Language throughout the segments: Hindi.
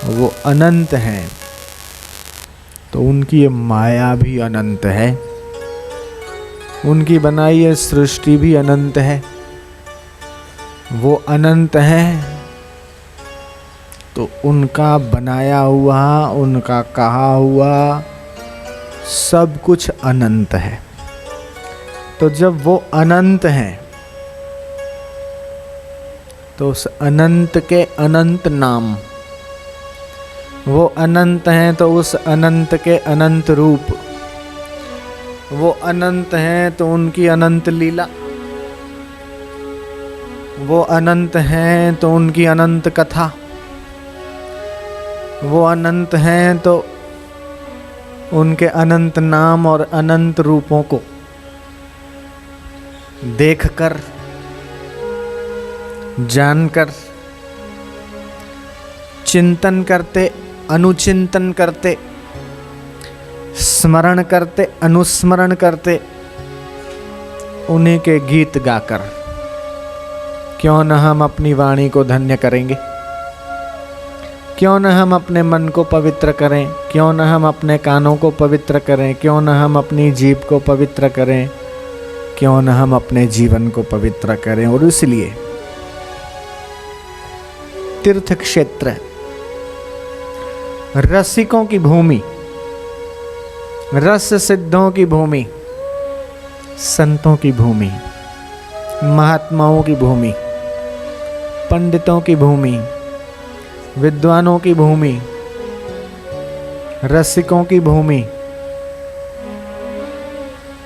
वो अनंत हैं, तो उनकी ये माया भी अनंत है, उनकी बनाई ये सृष्टि भी अनंत है। वो अनंत है तो उनका बनाया हुआ, उनका कहा हुआ सब कुछ अनंत है। तो जब वो अनंत हैं तो उस अनंत के अनंत नाम, वो अनंत हैं तो उस अनंत के अनंत रूप, वो अनंत हैं तो उनकी अनंत लीला, वो अनंत हैं तो उनकी अनंत कथा, वो अनंत हैं तो उनके अनंत नाम और अनंत रूपों को देखकर, जानकर, चिंतन करते, अनुचिंतन करते, स्मरण करते, अनुस्मरण करते, उन्हीं के गीत गाकर क्यों न हम अपनी वाणी को धन्य करेंगे, क्यों न हम अपने मन को पवित्र करें, क्यों न हम अपने कानों को पवित्र करें, क्यों न हम अपनी जीभ को पवित्र करें, क्यों न हम अपने जीवन को पवित्र करें। और इसलिए तीर्थ क्षेत्र रसिकों की भूमि, रस सिद्धों की भूमि, संतों की भूमि, महात्माओं की भूमि, पंडितों की भूमि, विद्वानों की भूमि, रसिकों की भूमि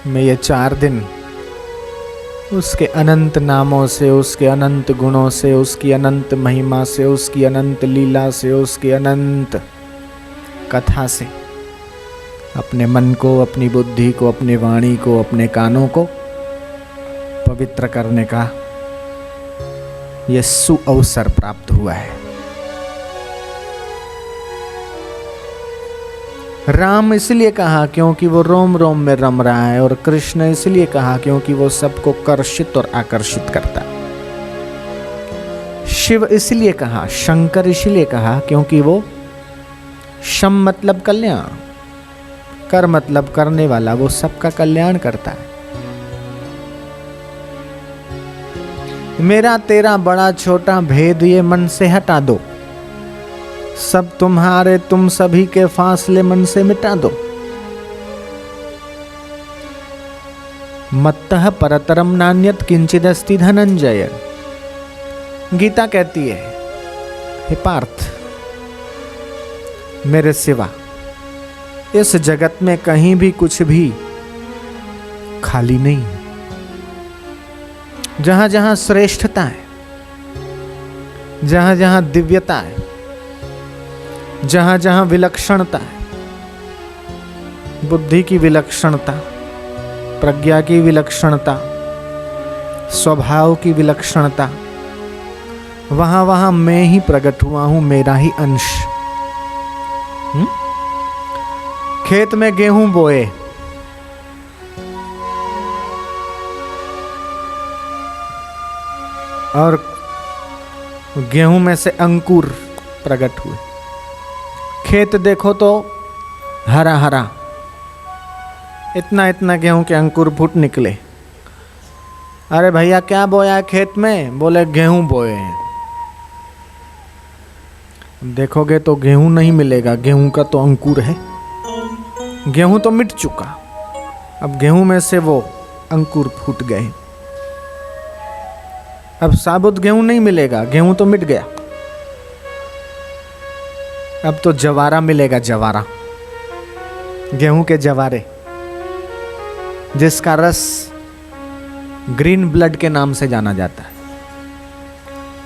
में ये 4 दिन उसके अनंत नामों से, उसके अनंत गुणों से, उसकी अनंत महिमा से, उसकी अनंत लीला से, उसकी अनंत कथा से अपने मन को, अपनी बुद्धि को, अपनी वाणी को, अपने कानों को पवित्र करने का यह सुअवसर प्राप्त हुआ है। राम इसलिए कहा क्योंकि वो रोम रोम में रम रहा है, और कृष्ण इसलिए कहा क्योंकि वो सबको कर्षित और आकर्षित करता है। शिव इसलिए कहा, शंकर इसलिए कहा क्योंकि वो शम मतलब कल्याण, कर मतलब करने वाला, वो सबका कल्याण करता है। मेरा तेरा बड़ा छोटा भेद ये मन से हटा दो, सब तुम्हारे तुम सभी के फासले मन से मिटा दो। मत्तः परतरम नान्यत किंचिदस्ति धनंजय। गीता कहती है, हे पार्थ, मेरे सिवा इस जगत में कहीं भी कुछ भी खाली नहीं। जहां जहां श्रेष्ठता है, जहां जहां दिव्यता है, जहां जहां विलक्षणता है, बुद्धि की विलक्षणता, प्रज्ञा की विलक्षणता, स्वभाव की विलक्षणता, वहां वहां मैं ही प्रकट हुआ हूं, मेरा ही अंश। खेत में गेहूं बोए, और गेहूं में से अंकुर प्रकट हुए। खेत देखो तो हरा हरा, इतना इतना गेहूं के अंकुर फूट निकले। अरे भैया क्या बोया खेत में? बोले गेहूं बोए हैं। देखोगे तो गेहूं नहीं मिलेगा, गेहूं का तो अंकुर है। गेहूं तो मिट चुका, अब गेहूं में से वो अंकुर फूट गए। अब साबुत गेहूं नहीं मिलेगा, गेहूं तो मिट गया। अब तो जवारा मिलेगा, जवारा, गेहूं के जवारे, जिसका रस ग्रीन ब्लड के नाम से जाना जाता है।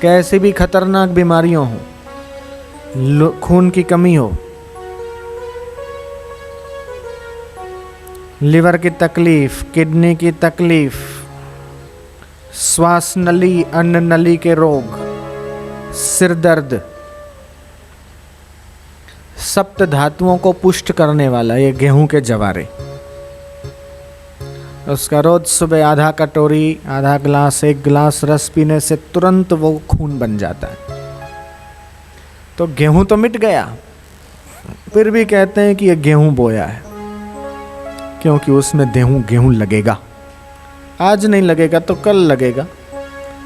कैसी भी खतरनाक बीमारियों हो, खून की कमी हो, लिवर की तकलीफ, किडनी की तकलीफ, श्वास नली, अन्न नली के रोग, सिर दर्द, सप्त धातुओं को पुष्ट करने वाला ये गेहूं के जवारे, उसका रोज सुबह आधा कटोरी, आधा गिलास, 1 गिलास रस पीने से तुरंत वो खून बन जाता है। तो गेहूं तो मिट गया, फिर भी कहते हैं कि ये गेहूं बोया है, क्योंकि उसमें गेहूं लगेगा। आज नहीं लगेगा तो कल लगेगा,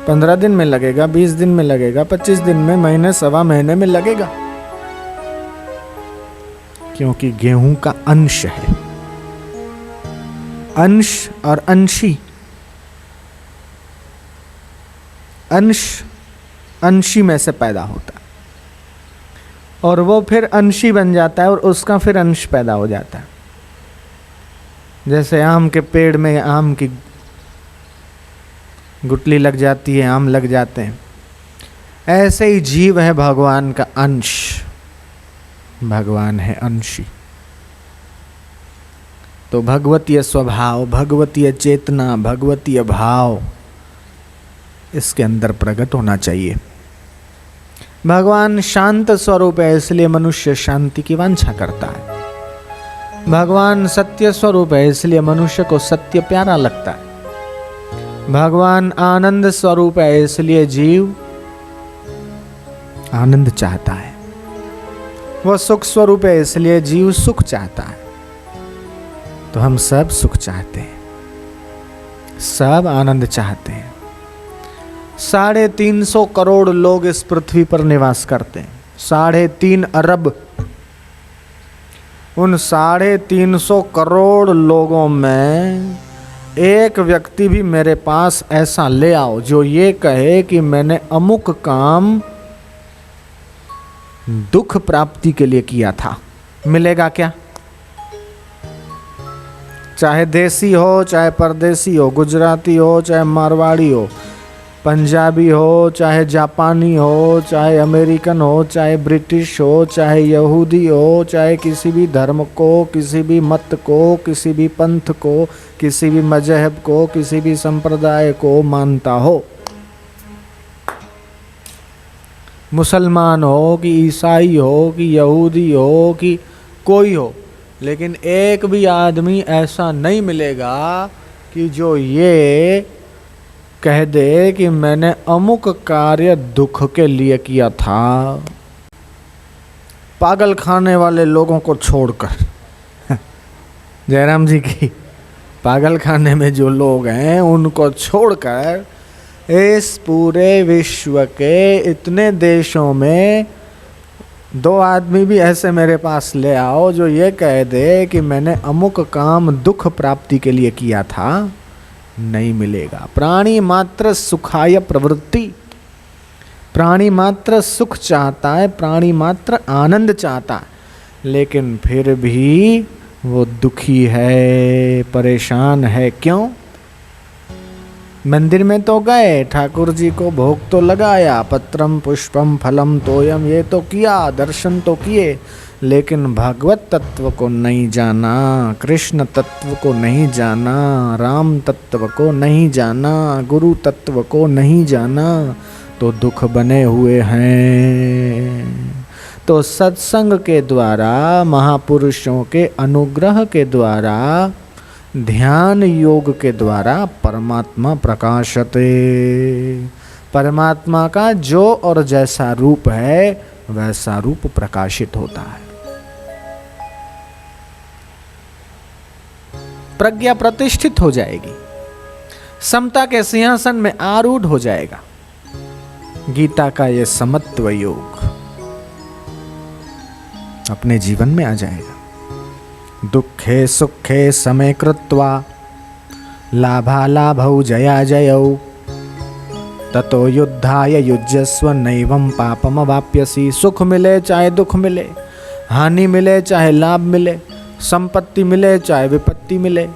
15 दिन में लगेगा, 20 दिन में लगेगा, 25 दिन में, महीने, सवा महीने में लगेगा, क्योंकि गेहूं का अंश है। अंश और अंशी, अंश अंशी में से पैदा होता है और वो फिर अंशी बन जाता है और उसका फिर अंश पैदा हो जाता है। जैसे आम के पेड़ में आम की गुठली लग जाती है, आम लग जाते हैं, ऐसे ही जीव है भगवान का अंश, भगवान है अंशी। तो भगवतीय स्वभाव, भगवतीय चेतना, भगवतीय भाव इसके अंदर प्रकट होना चाहिए। भगवान शांत स्वरूप है, इसलिए मनुष्य शांति की वांछा करता है। भगवान सत्य स्वरूप है, इसलिए मनुष्य को सत्य प्यारा लगता है। भगवान आनंद स्वरूप है, इसलिए जीव आनंद चाहता है। वह सुख स्वरूप है, इसलिए जीव सुख चाहता है। तो हम सब सुख चाहते हैं, सब आनंद चाहते हैं। 350 करोड़ लोग इस पृथ्वी पर निवास करते हैं, 3.5 अरब। उन 350 करोड़ लोगों में एक व्यक्ति भी मेरे पास ऐसा ले आओ जो ये कहे कि मैंने अमुक काम दुख प्राप्ति के लिए किया था, मिलेगा क्या? चाहे देसी हो, चाहे परदेसी हो, गुजराती हो, चाहे मारवाड़ी हो, पंजाबी हो, चाहे जापानी हो, चाहे अमेरिकन हो, चाहे ब्रिटिश हो, चाहे यहूदी हो, चाहे किसी भी धर्म को, किसी भी मत को, किसी भी पंथ को, किसी भी मजहब को, किसी भी संप्रदाय को मानता हो, मुसलमान हो कि ईसाई हो कि यहूदी हो कि कोई हो, लेकिन एक भी आदमी ऐसा नहीं मिलेगा कि जो ये कह दे कि मैंने अमुक कार्य दुख के लिए किया था। पागल खाने वाले लोगों को छोड़कर जयराम जी की पागल खाने में जो लोग हैं उनको छोड़कर इस पूरे विश्व के इतने देशों में 2 आदमी भी ऐसे मेरे पास ले आओ जो ये कह दे कि मैंने अमुक काम दुख प्राप्ति के लिए किया था, नहीं मिलेगा। प्राणी मात्र सुखाय प्रवृत्ति, प्राणी मात्र सुख चाहता है, प्राणी मात्र आनंद चाहता है, लेकिन फिर भी वो दुखी है, परेशान है। क्यों? मंदिर में तो गए, ठाकुर जी को भोग तो लगाया, पत्रम पुष्पम फलम तोयम, ये तो किया, दर्शन तो किए, लेकिन भगवत तत्व को नहीं जाना, कृष्ण तत्व को नहीं जाना, राम तत्व को नहीं जाना, गुरु तत्व को नहीं जाना, तो दुख बने हुए हैं। तो सत्संग के द्वारा, महापुरुषों के अनुग्रह के द्वारा, ध्यान योग के द्वारा परमात्मा प्रकाशते, परमात्मा का जो और जैसा रूप है वैसा रूप प्रकाशित होता है। प्रज्ञा प्रतिष्ठित हो जाएगी, समता के सिंहासन में आरूढ़ हो जाएगा। गीता का ये समत्व योग अपने जीवन में आ जाएगा। दुखे सुखे समय कृत्वा लाभालाभौ जया जयौ ततो युद्धाय युज्यस्व नैवं पापम वाप्यसि। सुख मिले चाहे दुख मिले, हानि मिले चाहे लाभ मिले, संपत्ति मिले चाहे विपत्ति मिले,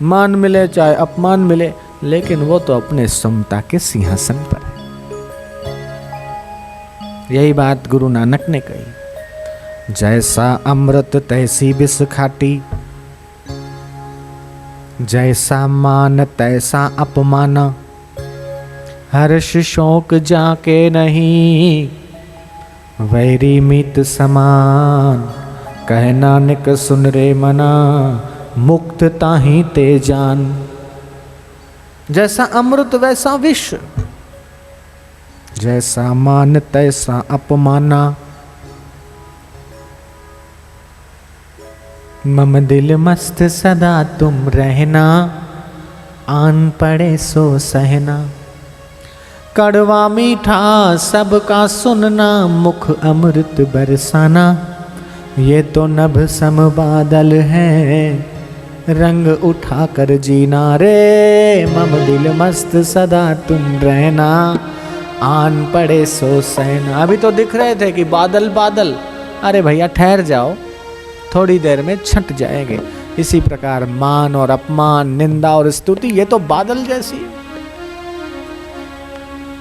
मान मिले चाहे अपमान मिले, लेकिन वो तो अपने समता के सिंहासन पर है। यही बात गुरु नानक ने कही, जैसा अमृत तैसी विष खाटी, जैसा मान तैसा अपमान, हर्ष शोक जाके नहीं, वैरी मित समान, कह नानक सुन रे मना, मुक्त ताहि ते जान। जैसा अमृत वैसा विष, जैसा मान तैसा अपमाना, मम दिल मस्त सदा तुम रहना, आन पड़े सो सहना। कड़वा मीठा सबका सुनना, मुख अमृत बरसाना। ये तो नभ सम बादल है, रंग उठा कर जीना रे। मम दिल मस्त सदा तुम रहना, आन पड़े सो सहना। अभी तो दिख रहे थे कि बादल बादल, अरे भैया ठहर जाओ, थोड़ी देर में छट जाएंगे। इसी प्रकार मान और अपमान, निंदा और स्तुति, ये तो बादल जैसी है।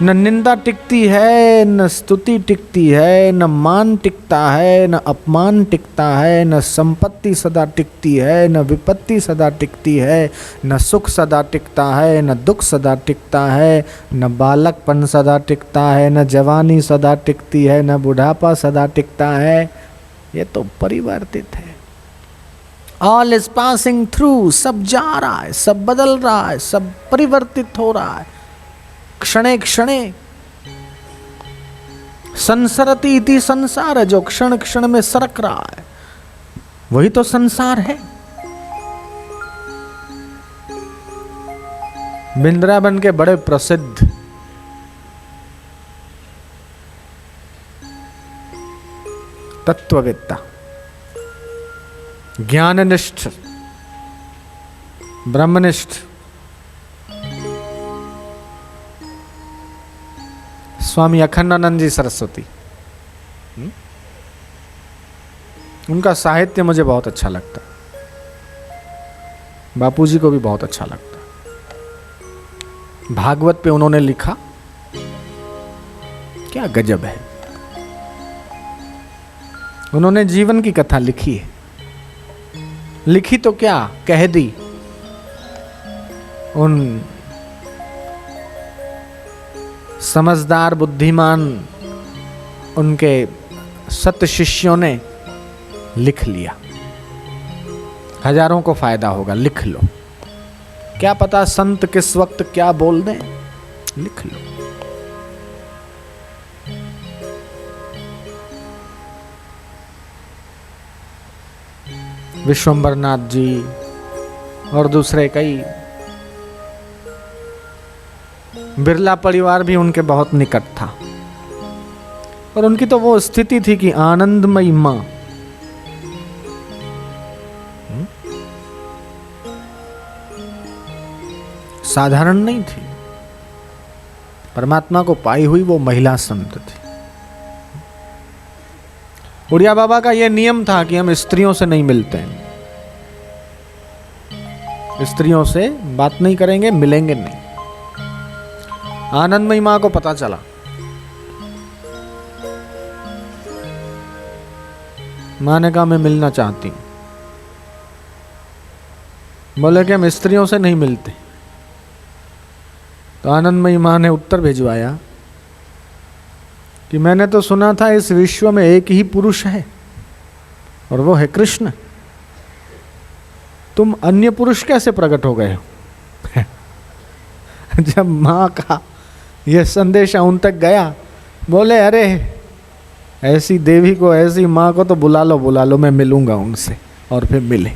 न निंदा टिकती है, न स्तुति टिकती है, न मान टिकता है, न अपमान टिकता है, न संपत्ति सदा टिकती है, न विपत्ति सदा टिकती है, न सुख सदा टिकता है, न दुख सदा टिकता है, न बालकपन सदा टिकता है, न जवानी सदा टिकती है, न बुढ़ापा सदा टिकता है। ये तो परिवर्तित है। ऑल इज पासिंग थ्रू, सब जा रहा है, सब बदल रहा है, सब परिवर्तित हो रहा है क्षणे क्षणे। संसरति इति संसार है, जो क्षण क्षण में सरक रहा है वही तो संसार है। वृंदावन के बड़े प्रसिद्ध तत्ववेत्ता, ज्ञाननिष्ठ, ब्रह्मनिष्ठ स्वामी अखंडानंद जी सरस्वती, उनका साहित्य मुझे बहुत अच्छा लगता है। बापूजी को भी बहुत अच्छा लगता है। भागवत पे उन्होंने लिखा, क्या गजब है। उन्होंने जीवन की कथा लिखी है, लिखी तो क्या कह दी। उन समझदार बुद्धिमान उनके सत शिष्यों ने लिख लिया। हजारों को फायदा होगा, लिख लो। क्या पता संत किस वक्त क्या बोल दें, लिख लो। विश्वंभरनाथ जी और दूसरे कई, बिरला परिवार भी उनके बहुत निकट था। और उनकी तो वो स्थिति थी कि आनंदमयी मां, साधारण नहीं थी। परमात्मा को पाई हुई वो महिला संत थी। उड़िया बाबा का यह नियम था कि हम स्त्रियों से नहीं मिलते हैं, स्त्रियों से बात नहीं करेंगे, मिलेंगे नहीं। आनंदमयी मां को पता चला, मां ने कहा मैं मिलना चाहती हूं। बोले कि हम स्त्रियों से नहीं मिलते। तो आनंदमयी मां ने उत्तर भिजवाया कि मैंने तो सुना था इस विश्व में एक ही पुरुष है और वो है कृष्ण। तुम अन्य पुरुष कैसे प्रकट हो गए हो? जब मां का यह संदेश उन तक गया, बोले अरे ऐसी देवी को, ऐसी मां को तो बुला लो, मैं मिलूंगा उनसे। और फिर मिले।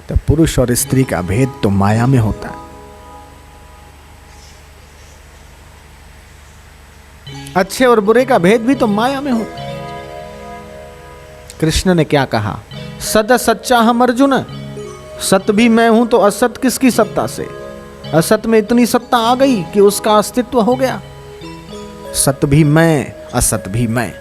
तो पुरुष और स्त्री का भेद तो माया में होता है। अच्छे और बुरे का भेद भी तो माया में होता है। कृष्ण ने क्या कहा? सद सच्चा हम अर्जुन, सत भी मैं हूं तो असत किसकी सत्ता से? असत में इतनी सत्ता आ गई कि उसका अस्तित्व हो गया। सत भी मैं, असत भी मैं।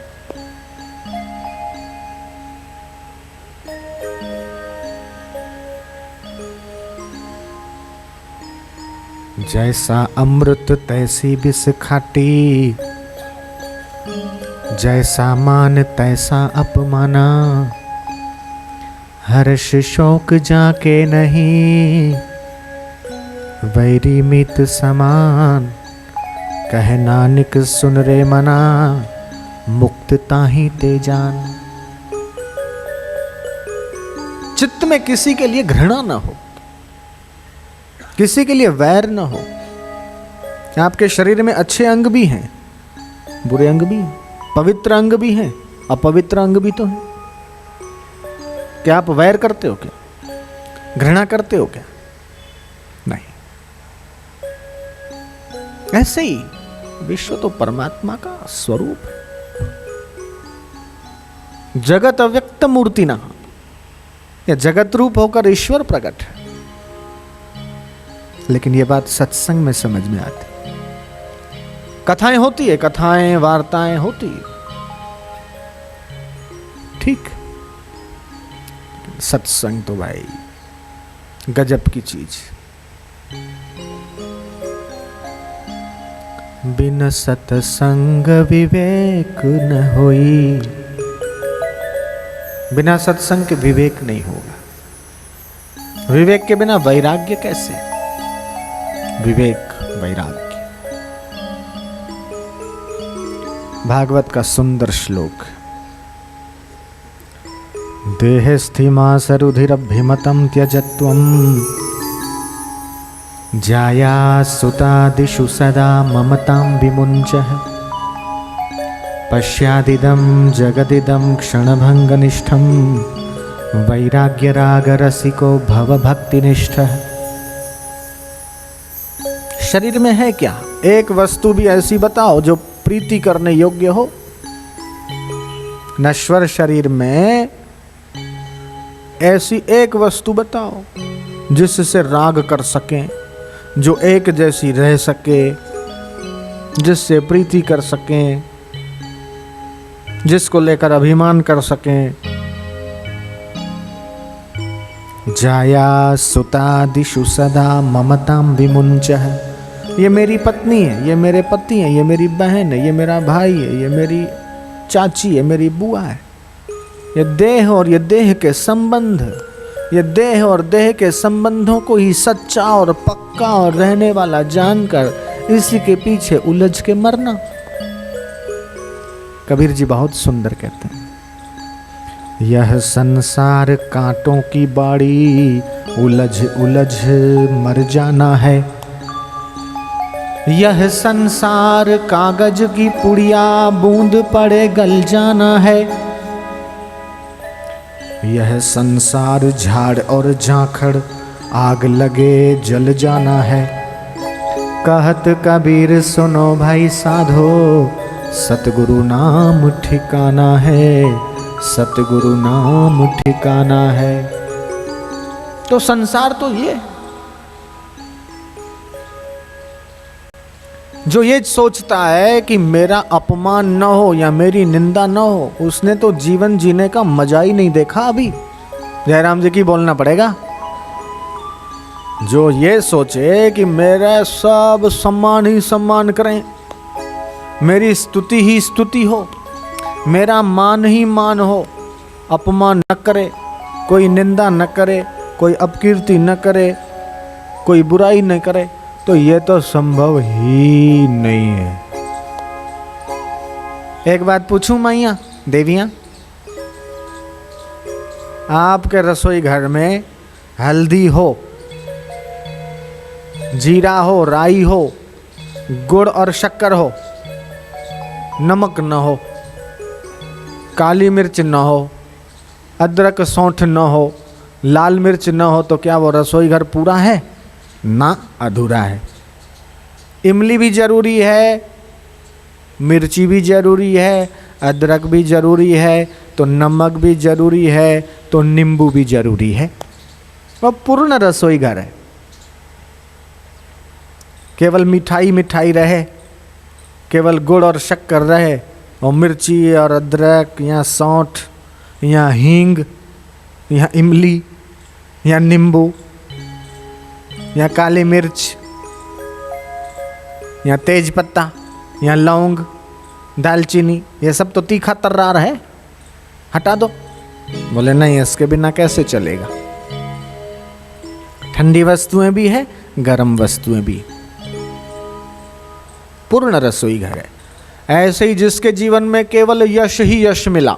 जैसा अमृत तैसी विष खाटी, जैसा मान तैसा अपमाना। हर्ष शोक जाके नहीं, वैरी मित समान। कह नानक सुन रे मना, मुक्त ताहि ते जान। चित्त में किसी के लिए घृणा न हो, किसी के लिए वैर न हो। आपके शरीर में अच्छे अंग भी हैं, बुरे अंग भी हैं, पवित्र अंग भी हैं, अपवित्र अंग भी तो हैं। क्या आप वैर करते हो क्या? घृणा करते हो क्या? नहीं। ऐसे ही विश्व तो परमात्मा का स्वरूप है। जगत अव्यक्त मूर्ति ना, या जगत रूप होकर ईश्वर प्रकट है। लेकिन यह बात सत्संग में समझ में आती। कथाएं होती है, कथाएं वार्ताएं होती है, ठीक। सत्संग तो भाई गजब की चीज। बिन सत्संग विवेक न होई। बिना सत्संग के विवेक नहीं होगा। विवेक के बिना वैराग्य कैसे? विवेक वैराग्य। भागवत का सुंदर श्लोक। देहस्थिमासरुधिरभिमतं त्यजत्वं जाया सुतादिषु सदा ममतां विमुञ्चः पश्यादिदं जगदिदं क्षणभङ्गनिष्ठं वैराग्यरागरसिको भवभक्तिनिष्ठः। शरीर में है क्या? एक वस्तु भी ऐसी बताओ जो प्रीति करने योग्य हो। नश्वर शरीर में ऐसी एक वस्तु बताओ जिससे राग कर सकें, जो एक जैसी रह सके, जिससे प्रीति कर सकें, जिसको लेकर अभिमान कर सकें। जाया सुतादिषु सदा ममतां विमुञ्चः। ये मेरी पत्नी है, ये मेरे पति है, ये मेरी बहन है, ये मेरा भाई है, ये मेरी चाची है, मेरी बुआ है। ये देह और ये देह के संबंध, ये देह और देह के संबंधों को ही सच्चा और पक्का और रहने वाला जानकर इसी के पीछे उलझ के मरना। कबीर जी बहुत सुंदर कहते हैं, यह संसार कांटों की बाड़ी, उलझ उलझ मर जाना है। यह संसार कागज की पुड़िया, बूंद पड़े गल जाना है। यह संसार झाड़ और झांखड़, आग लगे जल जाना है। कहत कबीर सुनो भाई साधो, सतगुरु नाम ठिकाना है, सतगुरु नाम ठिकाना है। तो संसार तो ये, जो ये सोचता है कि मेरा अपमान न हो या मेरी निंदा न हो, उसने तो जीवन जीने का मजा ही नहीं देखा अभी। जयराम जी की बोलना पड़ेगा। जो ये सोचे कि मेरा सब सम्मान ही सम्मान करें, मेरी स्तुति ही स्तुति हो, मेरा मान ही मान हो, अपमान न करे, कोई निंदा न करे, कोई अपकीर्ति न करे, कोई बुराई न करे, तो ये तो संभव ही नहीं है। एक बात पूछूं माइया देवियां, आपके रसोई घर में हल्दी हो, जीरा हो, राई हो, गुड़ और शक्कर हो, नमक न हो, काली मिर्च न हो, अदरक सौंठ न हो, लाल मिर्च न हो, तो क्या वो रसोई घर पूरा है? ना, अधूरा है। इमली भी जरूरी है, मिर्ची भी जरूरी है, अदरक भी जरूरी है, तो नमक भी जरूरी है, तो नींबू भी जरूरी है। वह पूर्ण रसोई घर है। केवल मिठाई मिठाई रहे, केवल गुड़ और शक्कर रहे, और मिर्ची और अदरक या सौंठ या हींग या इमली या नींबू या काली मिर्च या तेज पत्ता या लौंग, दालचीनी, ये सब तो तीखा तर्रार है, हटा दो। बोले नहीं, इसके बिना कैसे चलेगा। ठंडी वस्तुएं भी है, गर्म वस्तुएं भी। पूर्ण रसोई घर है। ऐसे ही जिसके जीवन में केवल यश ही यश मिला,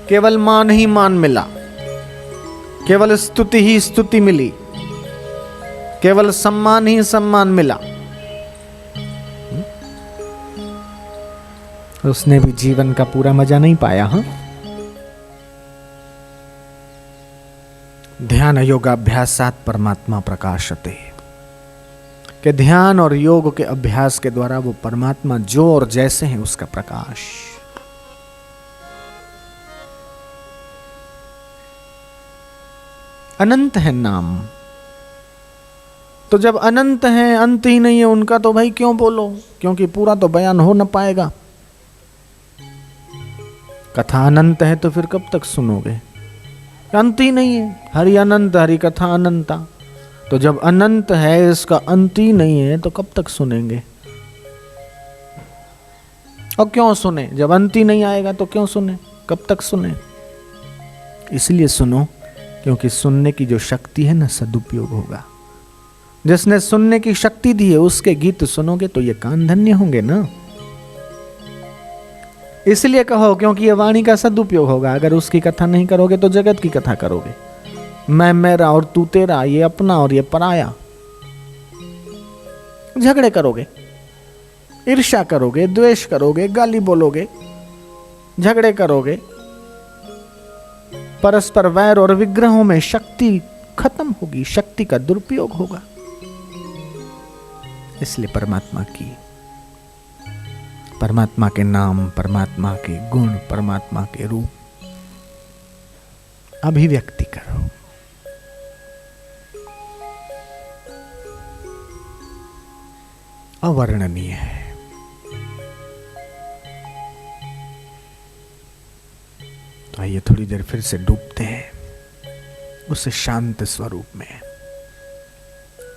केवल मान ही मान मिला, केवल स्तुति ही स्तुति मिली, केवल सम्मान ही सम्मान मिला, उसने भी जीवन का पूरा मजा नहीं पाया। हाँ, ध्यान योगाभ्यासात् परमात्मा प्रकाशते, कि ध्यान और योग के अभ्यास के द्वारा वो परमात्मा जो और जैसे हैं उसका प्रकाश। अनंत है नाम, तो जब अनंत है, अंत ही नहीं है उनका, तो भाई क्यों बोलो, क्योंकि पूरा तो बयान हो न पाएगा। कथा अनंत है तो फिर कब तक सुनोगे, अंत ही नहीं है। हरि अनंत, हरि कथा अनंता, तो जब अनंत है, इसका अंत ही नहीं है, तो कब तक सुनेंगे। और क्यों सुने, जब अंत ही नहीं आएगा तो क्यों सुने, कब तक सुने। इसलिए सुनो, क्योंकि सुनने की जो शक्ति है ना, सदुपयोग होगा। जिसने सुनने की शक्ति दी है उसके गीत सुनोगे तो ये कान धन्य होंगे ना। इसलिए कहो, क्योंकि ये वाणी का सदुपयोग होगा। अगर उसकी कथा नहीं करोगे तो जगत की कथा करोगे। मैं मेरा और तू तेरा, ये अपना और ये पराया, झगड़े करोगे, ईर्ष्या करोगे, द्वेष करोगे, गाली बोलोगे, झगड़े करोगे, परस्पर वैर और विग्रहों में शक्ति खत्म होगी, शक्ति का दुरुपयोग होगा। इसलिए परमात्मा के नाम, परमात्मा के गुण, परमात्मा के रूप अभिव्यक्ति करो। अवर्णनीय है। तो आइए थोड़ी देर फिर से डूबते हैं उस शांत स्वरूप में।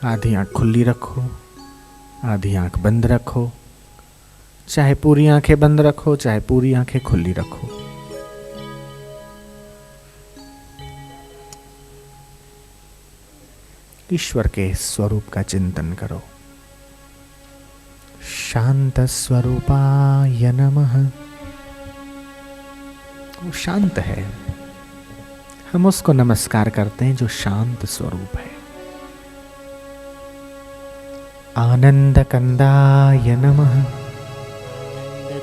आधी आंख खुली रखो, आधी आंख बंद रखो, चाहे पूरी आंखें बंद रखो, चाहे पूरी आंखें खुली रखो। ईश्वर के स्वरूप का चिंतन करो। शांत स्वरूपाय नमः। वो शांत है, हम उसको नमस्कार करते हैं जो शांत स्वरूप है। आनंद कंदाय नमः।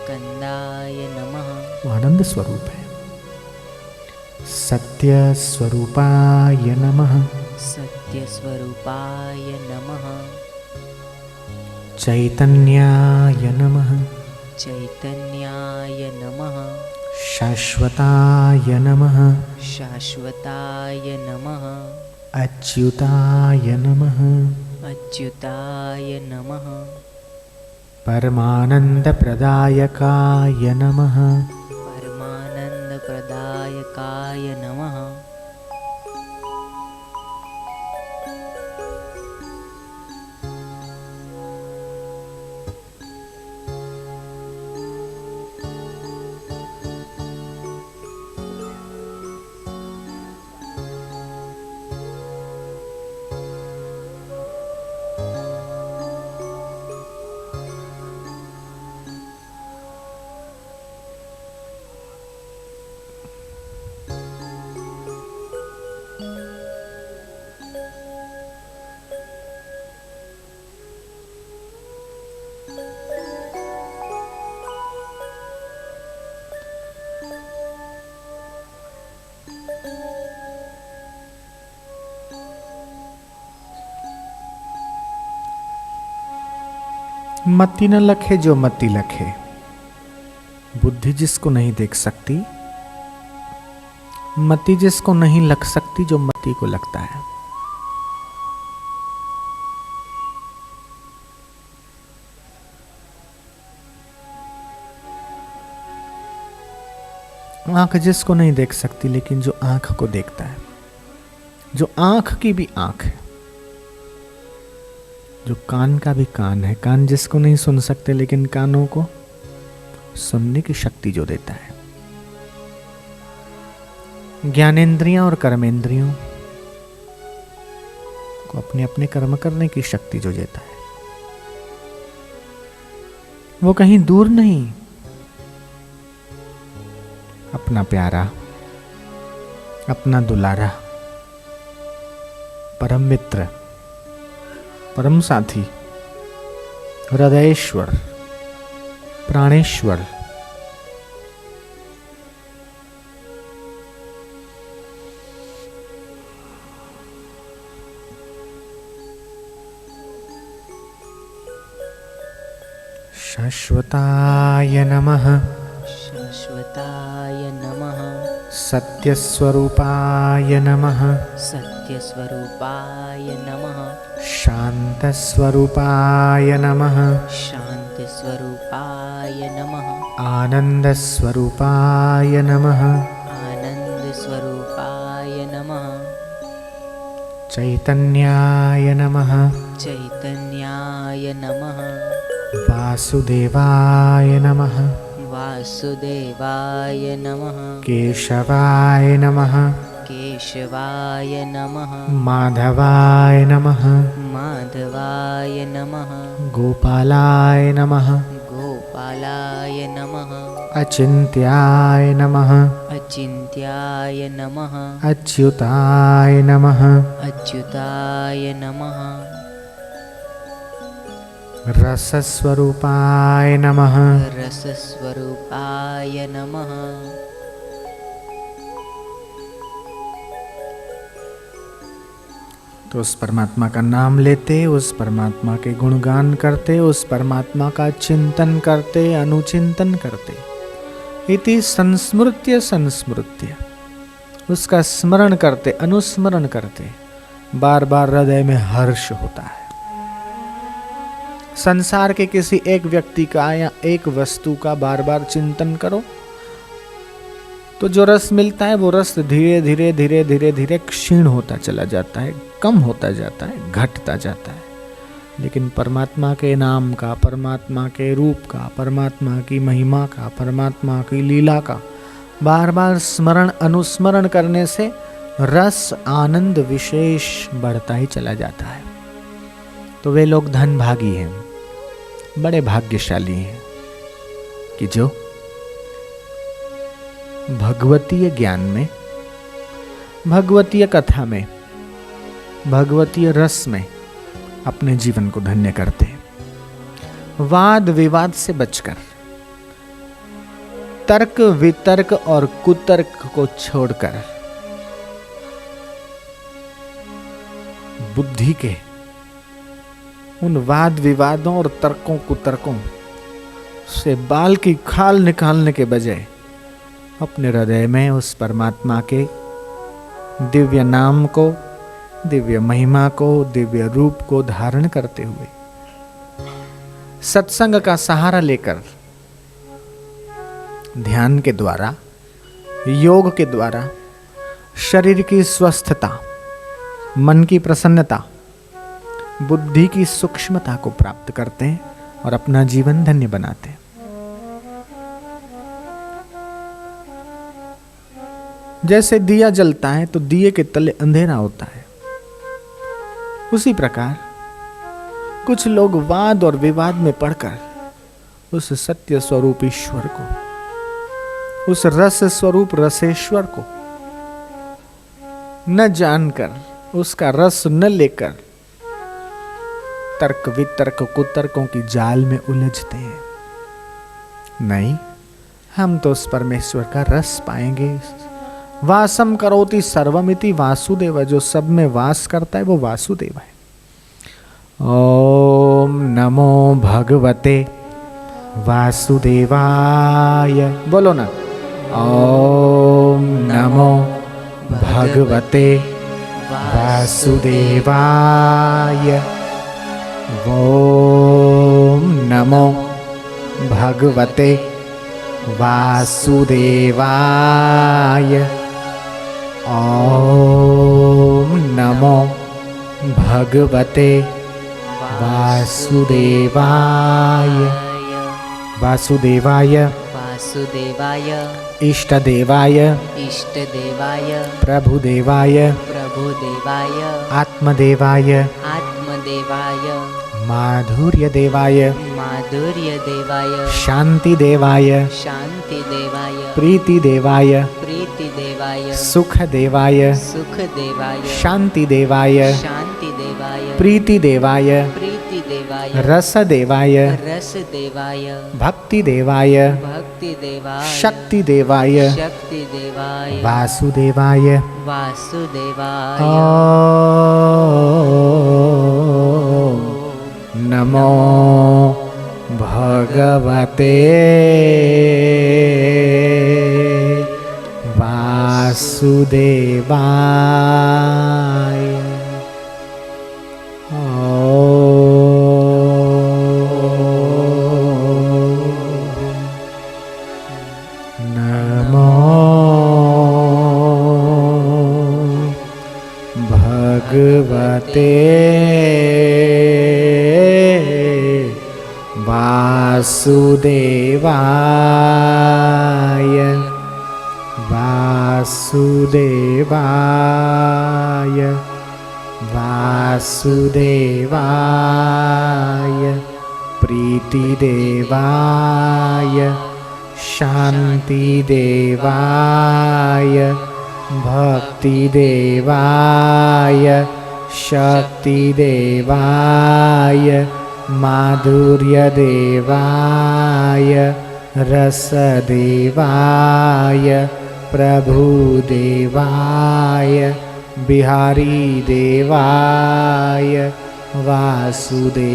कंदाय नमः। वो आनंद स्वरूप है। सत्य स्वरूपाय नमः। सत्य स्वरूपाय नमः। चैतन्याय नमः। चैतन्याय नमः। शाश्वताय नमः। शाश्वताय नमः। अच्युताय नमः। अच्युताय नमः। परमानंद प्रदायकाय नमः। परमानंद प्रदायकाय नमः। मति न लखे जो मति लखे। बुद्धि जिसको नहीं देख सकती, मति जिसको नहीं लग सकती, जो मति को लगता है। आंख जिसको नहीं देख सकती, लेकिन जो आंख को देखता है, जो आंख की भी आंख है, जो कान का भी कान है, कान जिसको नहीं सुन सकते, लेकिन कानों को सुनने की शक्ति जो देता है। ज्ञानेंद्रियां और कर्मेंद्रियों को अपने अपने कर्म करने की शक्ति जो देता है, वो कहीं दूर नहीं, अपना प्यारा, अपना दुलारा, परम मित्र, परम साथी, हृदयेश्वर, प्राणेश्वर, शाश्वताय नमः। शाश्वताय नमः। सत्यस्वरूपाय नमः। सत्यस्वरूपाय नमः। शान्तस्वरूपाय नमः। शान्तिस्वरूपाय नमः। आनन्दस्वरूपाय नमः। आनन्दस्वरूपाय नमः। चैतन्याय नमः। चैतन्याय नमः। वासुदेवाय नमः। वासुदेवाय नमः। केशवाय नमः। केशवाय नमः। माधवाय नमः। माधवाय नमः। गोपालाय नमः। गोपालाय नमः। अचिन्त्याय नमः। अचिन्त्याय नमः। अच्युताय नमः। अच्युताय नमः। रसस्वरूपाय नमः। रसस्वरूपाय नमः। तो उस परमात्मा का नाम लेते, उस परमात्मा के गुणगान करते, उस परमात्मा का चिंतन करते, अनुचिंतन करते, इति संस्मृत्य संस्मृत्य, उसका स्मरण करते, अनुस्मरण करते, बार बार हृदय में हर्ष होता है। संसार के किसी एक व्यक्ति का या एक वस्तु का बार बार चिंतन करो तो जो रस मिलता है वो रस धीरे धीरे धीरे धीरे धीरे क्षीण होता चला जाता है, कम होता जाता है, घटता जाता है। लेकिन परमात्मा के नाम का, परमात्मा के रूप का, परमात्मा की महिमा का, परमात्मा की लीला का बार बार स्मरण अनुस्मरण करने से रस आनंद विशेष बढ़ता ही चला जाता है। तो वे लोग धनभागी हैं, बड़े भाग्यशाली हैं कि जो भगवतीय ज्ञान में, भगवतीय कथा में, भगवतीय रस में अपने जीवन को धन्य करते हैं। वाद विवाद से बचकर, तर्क वितर्क और कुतर्क को छोड़कर बुद्धि के उन वाद विवादों और तर्कों कुतर्कों से बाल की खाल निकालने के बजाय अपने हृदय में उस परमात्मा के दिव्य नाम को, दिव्य महिमा को, दिव्य रूप को धारण करते हुए सत्संग का सहारा लेकर ध्यान के द्वारा, योग के द्वारा शरीर की स्वस्थता, मन की प्रसन्नता, बुद्धि की सूक्ष्मता को प्राप्त करते हैं और अपना जीवन धन्य बनाते हैं। जैसे दिया जलता है तो दिए के तले अंधेरा होता है, उसी प्रकार कुछ लोग वाद और विवाद में पड़कर उस सत्य स्वरूप ईश्वर को, उस रस स्वरूप रसेश्वर को न जानकर, उसका रस न लेकर तर्क वितर्क कुतर्कों की जाल में उलझते हैं। नहीं, हम तो उस परमेश्वर का रस पाएंगे। वासम करोति सर्वमिति वासुदेव, जो सब में वास करता है वो वासुदेव है। ओम नमो भगवते वासुदेवाय, बोलो ना, ओम नमो भगवते वासुदेवाय, ओम नमो भगवते वासुदेवाय, ओम नमो भगवते वासुदेवाय, वासुदेवाय, वासुदेवाय, इष्टदेवाय, इष्टदेवाय, प्रभुदेवाय, प्रभुदेवाय, आत्मदेवाय, आत्मदेवाय, माधुर्यदेवाय, माधुर्यदेवाय, शान्तिदेवाय, शान्तिदेवाय, प्रीतिदेवाय, प्रीतिदेवाय, सुखदेवाय, सुखदेवाय, शान्तिदेवाय, शान्तिदेवाय, प्रीतिदेवाय, प्रीतिदेवाय, रसदेवाय, रसदेवाय, भक्तिदेवाय, भक्तिदेवाय, शक्तिदेवाय, शक्तिदेवाय, वासुदेवाय, वासुदेवाय, ओम नमो भगवते वासुदेवाय। नमो भगवते वासुदेवाय। वासुदेवाय वासुदेवाय प्रीतिदेवाय शान्तिदेवाय भक्तिदेवाय शक्तिदेवाय माधुर्यदेवाय रसदेवाय प्रभुदेवाय बिहारीदेवाय वासुदेवाय।